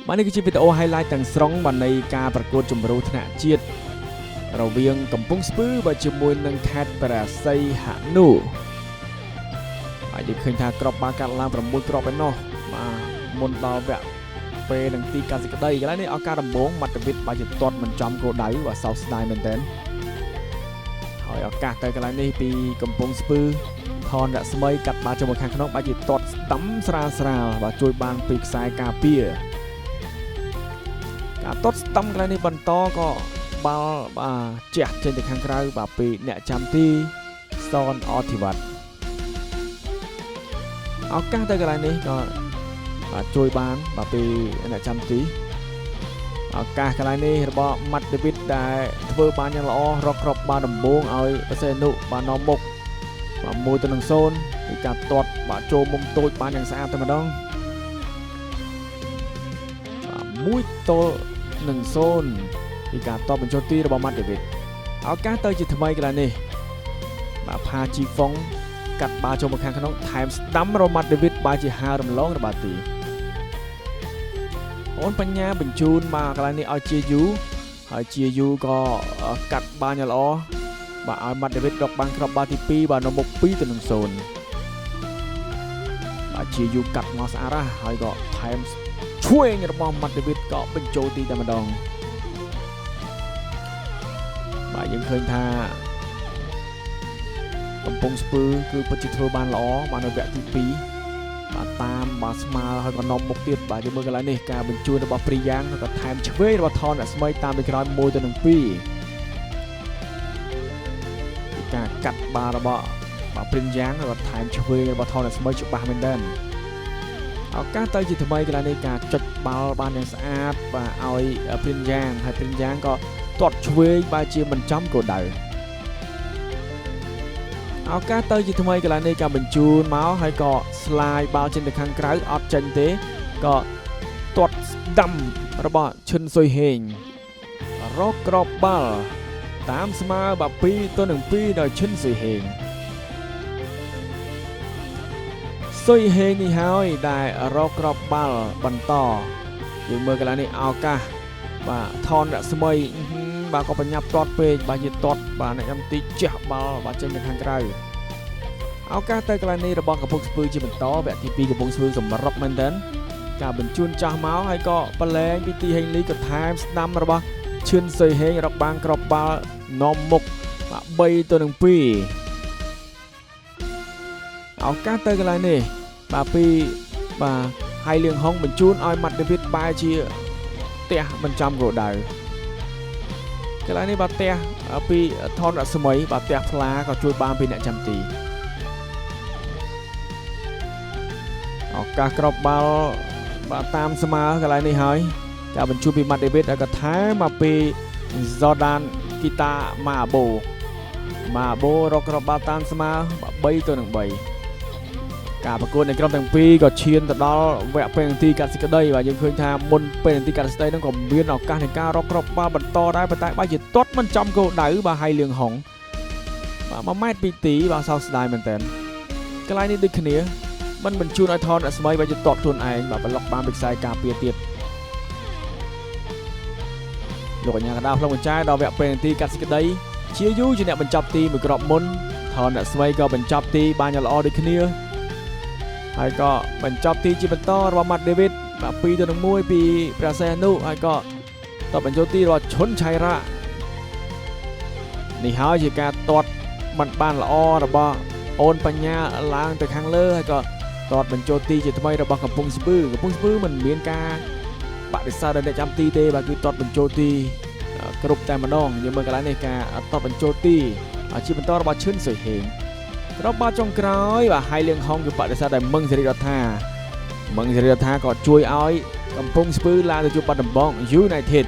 បាននេះគឺជាវីដេអូ highlight ទាំងស្រុងបាននៃការប្រកួតជម្រុះថ្នាក់ជាតិរវាងកំពង់ស្ពឺបាទជាមួយនឹងខេត្តបរាសីហនុហើយយើងឃើញថាក្របបាល់កាត់ឡើង6គ្រាប់ឯណោះបាទមុនដល់វគ្គពេលនឹងទីកសិក្តីកន្លែងនេះឱកាសដំបូងមាត់វិទ្យបាទជាទាត់មិនចំគោលដៅបាទសោកស្ដាយមែនទែនហើយឱកាសទៅកន្លែងនេះពីកំពង់ស្ពឺថនរស្មីកាត់បាល់ចូលមកខាងក្នុងបាទជាទាត់ស្ដាំស្រាលបាទជួយបានពីខ្សែការពារការទាត់ស្ដាំកន្លែងនេះបន្តក៏បាល់បាទជះចេញទៅខាងក្រៅបាទពីអ្នកចាំទីសនអធិវត្តឱកាសទៅកន្លែងនេះក៏បាទជួយបានបាទពីអ្នកចាំទីឱកាសកន្លែងនេះរបស់ម៉ាត់ដេវីតដែលធ្វើបានយ៉ាងល្អរកគ្រាប់បាល់ដំបូងឲ្យបសេនុបាននាំមុខបាទ1-0ពីការទាត់បាទចូលមុំតូចបានយ៉ាងស្អាតតែម្ដង1-0ពីការតបបញ្ចូលទីរបស់ម៉ាត់ដេវីតឱកាសទៅជាថ្មីកន្លែងនេះបាទផាជីហ្វុងកាត់បាល់ចូលមកខាងក្នុងថែមស្ដាំរបស់ម៉ាត់ដេវីតបាទជាហារំលងរបស់ទីអូនបញ្ញាបញ្ជូនមកកន្លែងនេះឲ្យជាយូហើយជាយូក៏កាត់បាល់យ៉ាងល្អបាទឲ្យម៉ាត់ដេវីតរកបានគ្រាប់បាល់ទី2បាទនៅមុខ2-0បាទជាយូកាត់មកស្អាតហើយក៏ថែមឈួយរបស់ម៉ាត់ដេវីតក៏បញ្ចូលទីតែម្ដងបាទយើងឃើញថាកំពង់ស្ពឺគឺពិតជាធ្វើបានល្អបាននៅវគ្គទី2បាទតាមបាទស្មើហើយក៏នាំមុខទៀតបាទយើងមើលកន្លែងនេះការបញ្ជូនរបស់ព្រីយ៉ាងហើយក៏ថែមឆ្វេងរបស់ថនអ្នកស្មីតាមពីក្រោយ1-2ការកាត់បាល់របស់បាទព្រីយ៉ាងហើយក៏ថែមឆ្វេងរបស់ថនអ្នកស្មីច្បាស់មែនទែនឱកាសទៅជាថ្មីកន្លែងនេះការចុចបាល់បានយ៉ាងស្អាតបាទឲ្យព្រីយ៉ាងហើយព្រីយ៉ាងក៏ទាត់ឆ្វេងបាទជាមិនចំគោលដៅឱកាសទៅជាថ្មីកន្លែងនេះការបញ្ជូនមកហើយក៏ស្លាយបាល់ចេញទៅខាងក្រៅអត់ចេញទេក៏ទាត់ស្ដាំរបស់ឈិនស៊ុយហេងរកក្របបាល់តាមស្មើបាទ2-2ដល់ឈិនស៊ុយហេងស៊ុយហេងនេះហើយដែលរកក្របបាល់បន្តយើងមើលកន្លែងនេះឱកាសបាទថនរស្មីបាទក៏បញ្ញាប់ទាត់ពេកបាទជាទាត់បាទអ្នកចាំទីជះបាល់បាទចេញទៅខាងក្រៅឱកាសទៅកន្លែងនេះរបស់កំពង់ស្ពឺជាបន្តវគ្គទី2កំពង់ស្ពឺសម្រាប់មែនទែនការបញ្ជូនចាស់មកហើយក៏ប្រឡែងពីទីហេងលីក៏ថែមស្ដាំរបស់ឈឿនស៊ុយហេងរកបានគ្រាប់បាល់នាំមុខបាទ3-2ឱកាសទៅកន្លែងនេះបាទពីបាទហៃលៀងហុងបញ្ជូនឲ្យម៉ាត់ដេវីតបែរជាផ្ទះបញ្ចំគោលដៅកន្លែងនេះបាទផ្ទះពីថនរស្មីបាទផ្ទះផ្លាក៏ជួយបានពីអ្នកចាំទីឱកាសគ្រាប់បាល់បាទតាមស្មើកន្លែងនេះហើយការបញ្ជូនពីម៉ាត់ដេវីតហើយក៏ថែមមកពីហ្សូដានគីតាម៉ាបូរកគ្រាប់បាល់តាមស្មើ3-3ការប្រកួតនៃក្រុមទាំងពីរក៏ឈានទៅដល់វគ្គពេលនាទីកាត់សេចក្តីបាទយើងឃើញថាមុនពេលនាទីកាត់សេចក្តីហ្នឹងក៏មានឱកាសនៃការរកគ្រាប់បាល់បន្តដែរប៉ុន្តែបែរជាទាត់មិនចំគោលដៅបាទហៃលៀងហុងបាទ1ម៉ែត្រពីទីបាទសោកស្ដាយមែនតើកន្លែងនេះដូចគ្នាមិនបញ្ជូនឲ្យថនរស្មីបែរជាទាត់ខ្លួនឯងបាទប្លុកបានពីខ្សែការពារទៀតលោកកញ្ញាកណ្ដាលផ្លុកបញ្ចាយដល់វគ្គពេលនាទីកាត់សេចក្តីជាយូជាអ្នកបញ្ចប់ទីមួយគ្រាប់មុនថនរស្មីក៏បញ្ចប់ទីបានយ៉ាងល្អដូចគ្នាហើយក៏បញ្ចប់ទីជាបន្តរបស់ម៉ាត់ដេវីតបាទ2-1ពីប្រាសេនុហើយក៏តបបញ្ចូលទីរបស់ឈុនឆៃរ៉ានេះហើយជាការទាត់មិនបានល្អរបស់អូនបញ្ញាឡើងទៅខាងលើហើយក៏ទាត់បញ្ចូលទីជាថ្មីរបស់កំពង់ស្ពឺមិនមានការបដិសេធដល់អ្នកចាំទីទេបាទគឺទាត់បញ្ចូលទីគ្រប់តែម្ដងយើងមើលកន្លែងនេះការទាត់បញ្ចូលទីជាបន្តរបស់ឈឿនស៊ុយហេងរកបាល់ចុងក្រោយបាទហៃលៀងហុងគឺបដិសេធដោយមឹងសេរីរដ្ឋាក៏ជួយឲ្យកំពង់ស្ពឺឡើងទៅជួបបាត់ដំបង United